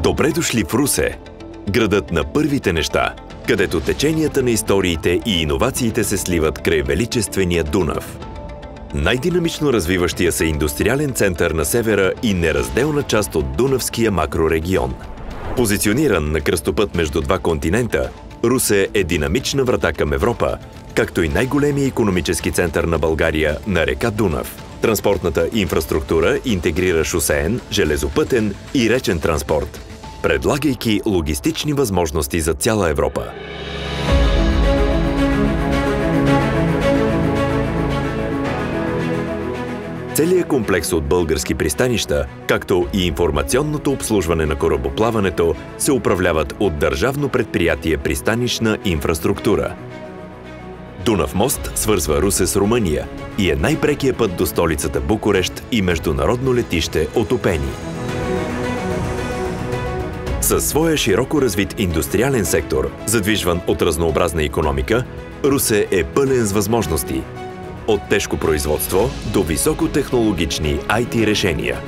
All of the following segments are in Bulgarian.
Добре дошли в Русе, градът на първите неща, където теченията на историите и иновациите се сливат край величествения Дунав. Най-динамично развиващия се индустриален център на севера и неразделна част от Дунавския макрорегион. Позициониран на кръстопът между два континента, Русе е динамична врата към Европа, както и най-големия икономически център на България на река Дунав. Транспортната инфраструктура интегрира шосеен, железопътен и речен транспорт, предлагайки логистични възможности за цяла Европа. Целият комплекс от български пристанища, както и информационното обслужване на корабоплаването, се управляват от Държавно предприятие Пристанищна инфраструктура. Дунав мост свързва Русе с Румъния и е най-прекият път до столицата Букурещ и международно летище Отопени. Със своя широко развит индустриален сектор, задвижван от разнообразна икономика, Русе е пълен с възможности. От тежко производство до високотехнологични IT решения.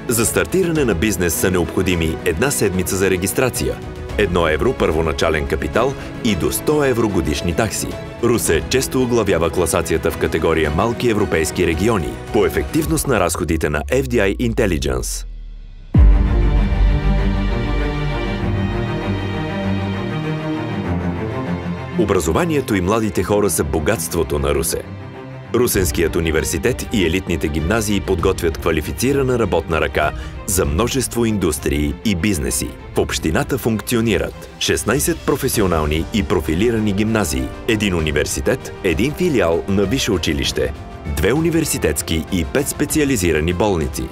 За стартиране на бизнес са необходими 1 седмица за регистрация, 1 евро първоначален капитал и до 100 евро годишни такси. Русе често оглавява класацията в категория малки европейски региони по ефективност на разходите на FDI Intelligence. Образованието и младите хора са богатството на Русе. Русенският университет и елитните гимназии подготвят квалифицирана работна ръка за множество индустрии и бизнеси. В общината функционират 16 професионални и профилирани гимназии, 1 университет, 1 филиал на висше училище, 2 университетски и 5 специализирани болници.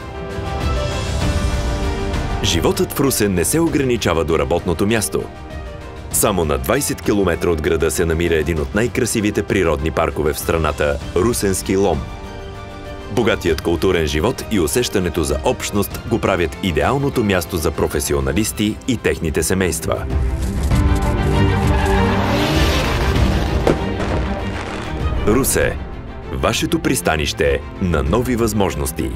Животът в Русе не се ограничава до работното място. Само на 20 км от града се намира един от най-красивите природни паркове в страната – Русенски Лом. Богатият културен живот и усещането за общност го правят идеалното място за професионалисти и техните семейства. Русе – вашето пристанище на нови възможности.